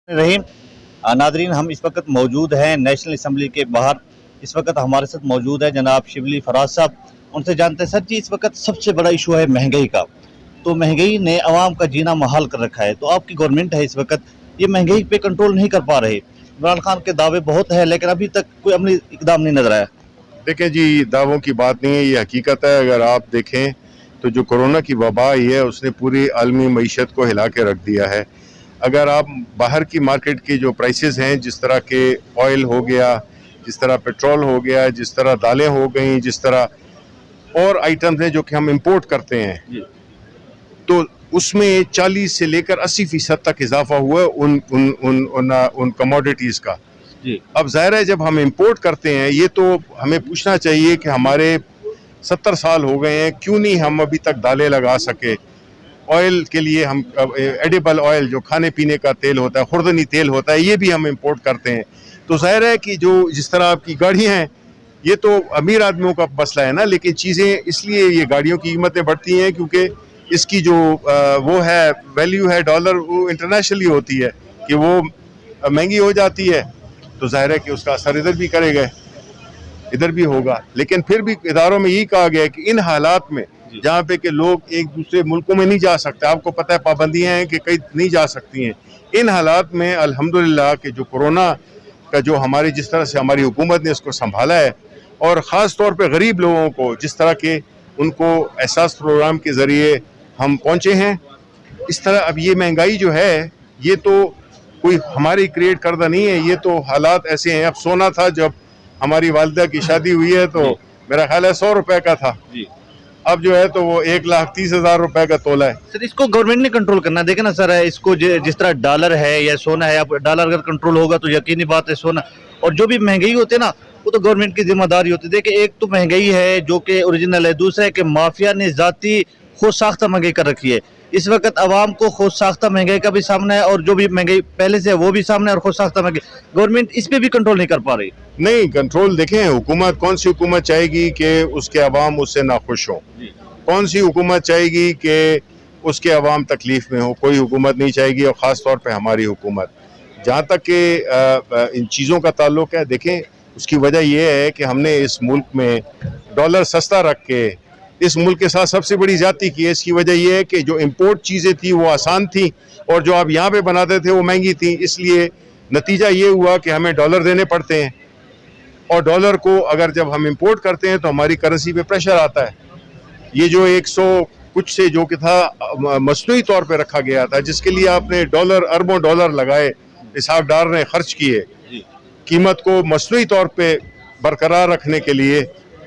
रहीम Nadreen, हम इस वक्त मौजूद हैं नेशनल असम्बली के बाहर। इस वक्त हमारे साथ मौजूद है जनाब शिबली फराज साहब। उनसे जानते हैं सर जी, इस वक्त सबसे बड़ा इशू है महंगाई का। तो महंगाई ने आवाम का जीना महाल कर रखा है। तो आपकी गवर्नमेंट है इस वक्त, ये महंगाई पे कंट्रोल नहीं कर पा रहे। इमरान खान के दावे बहुत है लेकिन अभी तक कोई अमली इकदाम नहीं नजर आया। देखें जी, दावों की बात नहीं है, ये हकीकत है। अगर आप देखें तो जो कोरोना की वबा आई है उसने पूरी आलमी मईशत को हिला के रख दिया है। अगर आप बाहर की मार्केट की जो प्राइसेस हैं, जिस तरह के ऑयल हो गया, जिस तरह पेट्रोल हो गया, जिस तरह दालें हो गई, जिस तरह और आइटम्स हैं जो कि हम इंपोर्ट करते हैं, तो उसमें 40 से लेकर 80% तक इजाफा हुआ है उन कमोडिटीज़ का। अब ज़ाहिर है जब हम इंपोर्ट करते हैं, ये तो हमें पूछना चाहिए कि हमारे 70 साल हो गए हैं, क्यों नहीं हम अभी तक दालें लगा सके। ऑयल के लिए हम एडिबल ऑयल जो खाने पीने का तेल होता है, खुर्दनी तेल होता है, ये भी हम इंपोर्ट करते हैं। तो ज़ाहिर है कि जो जिस तरह आपकी गाड़ियाँ हैं, ये तो अमीर आदमियों का मसला है ना, लेकिन चीज़ें इसलिए ये गाड़ियों की कीमतें बढ़ती हैं क्योंकि इसकी जो वो है वैल्यू है डॉलर, वो इंटरनेशनली होती है कि वो महंगी हो जाती है। तो ज़ाहिर है कि उसका असर इधर भी करेगा, इधर भी होगा। लेकिन फिर भी इदारों में यही कहा गया है कि इन हालात में जहाँ पे कि लोग एक दूसरे मुल्कों में नहीं जा सकते, आपको पता है पाबंदियाँ हैं कि कई नहीं जा सकती हैं, इन हालात में अल्हम्दुलिल्लाह कि जो कोरोना का जो हमारी जिस तरह से हमारी हुकूमत ने इसको संभाला है, और ख़ास तौर पे गरीब लोगों को जिस तरह के उनको एहसास प्रोग्राम के ज़रिए हम पहुँचे हैं, इस तरह अब ये महंगाई जो है ये तो कोई हमारी क्रिएट करदा नहीं है, ये तो हालात ऐसे हैं। अब सोना था जब हमारी वालिदा की शादी हुई है तो मेरा ख्याल है 100 रुपए का था, अब जो है तो वो 1,30,000 रुपए का तोला है। सर इसको गवर्नमेंट ने कंट्रोल करना है। देखे ना सर, इसको जिस तरह डॉलर है या सोना है, अब डॉलर अगर कंट्रोल होगा तो यकीनी बात है सोना और जो भी महंगाई होती है ना, वो तो गवर्नमेंट की जिम्मेदारी होती है। देखिए, एक तो महंगाई है जो कि ओरिजिनल है, दूसरा है कि माफिया ने जाती खुद साख्ता महंगाई कर रखी है। इस वक्त आवाम को खुद साख्ता महंगाई का भी सामना है और जो भी महंगाई पहले से है वो भी सामने है और खुद साख्ता महंगाई गवर्नमेंट इस पे भी कंट्रोल नहीं कर पा रही। नहीं कंट्रोल, देखें हुकूमत कौन सी हुकूमत चाहेगी कि उसके अवाम उससे नाखुश हो? कौन सी हुकूमत चाहेगी कि उसके अवाम तकलीफ में हो? कोई हुकूमत नहीं चाहेगी, और ख़ास तौर पे हमारी हुकूमत। जहाँ तक कि इन चीज़ों का ताल्लुक है, देखें उसकी वजह यह है कि हमने इस मुल्क में डॉलर सस्ता रख के इस मुल्क के साथ सबसे बड़ी ज्यादती की है। इसकी वजह यह है कि जो इम्पोर्ट चीज़ें थी वो आसान थी और जो आप यहाँ पे बनाते थे वो महंगी थी। इसलिए नतीजा ये हुआ कि हमें डॉलर देने पड़ते हैं, और डॉलर को अगर जब हम इंपोर्ट करते हैं तो हमारी करेंसी पे प्रेशर आता है। ये जो 100 कुछ से जो कि था मसनूई तौर पे रखा गया था, जिसके लिए आपने डॉलर अरबों डॉलर लगाए, इसहाक डार ने खर्च किए कीमत को मसनूई तौर पे बरकरार रखने के लिए,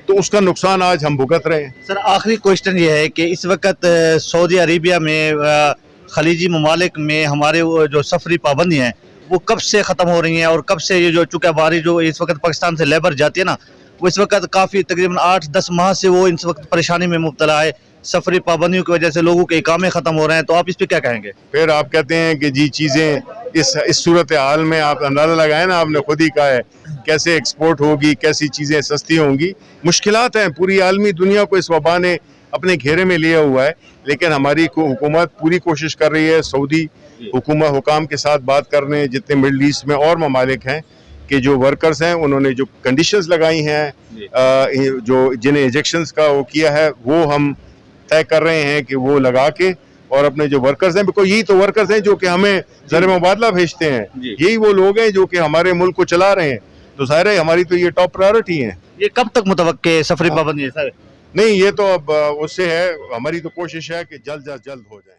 तो उसका नुकसान आज हम भुगत रहे हैं। सर आखिरी क्वेश्चन ये है कि इस वक्त सऊदी अरेबिया में खलीजी ममालिक में हमारे जो सफरी पाबंदियाँ हैं वो कब से ख़त्म हो रही हैं, और कब से ये जो चूँकि हमारी जो इस वक्त पाकिस्तान से लेबर जाती है ना, वो इस वक्त काफ़ी तकरीबन 8-10 माह से वो इस वक्त परेशानी में मुब्तला है। सफरी पाबंदियों की वजह से लोगों के इकामे ख़त्म हो रहे हैं। तो आप इस पर क्या कहेंगे? फिर आप कहते हैं कि जी चीज़ें इस सूरत हाल में आप अंदाज़ा लगाए ना, आपने खुद ही कहा है कैसे एक्सपोर्ट होगी, कैसी चीज़ें सस्ती होंगी। मुश्किलात हैं, पूरी आलमी दुनिया को इस वबा ने अपने घेरे में लिया हुआ है, लेकिन हमारी हुकूमत पूरी कोशिश कर रही है सऊदी हुकूमत हुकाम के साथ बात करने, जितने मिडल ईस्ट में और ममालिक हैं कि जो वर्कर्स हैं उन्होंने जो कंडीशंस लगाई हैं, जो जिन्हें इंजेक्शंस का वो किया है, वो हम तय कर रहे हैं कि वो लगा के, और अपने जो वर्कर्स हैं, बिकॉज यही तो वर्कर्स हैं जो कि हमें ज़र मुबादला भेजते हैं, यही वो लोग हैं जो कि हमारे मुल्क को चला रहे हैं। तो ज़ाहिर है हमारी तो ये टॉप प्रायोरिटी है। ये कब तक मुतवक्के सफरी पाबंदी है सर? नहीं, ये तो अब उससे है, हमारी तो कोशिश है कि जल्द अज जल्द हो जाए।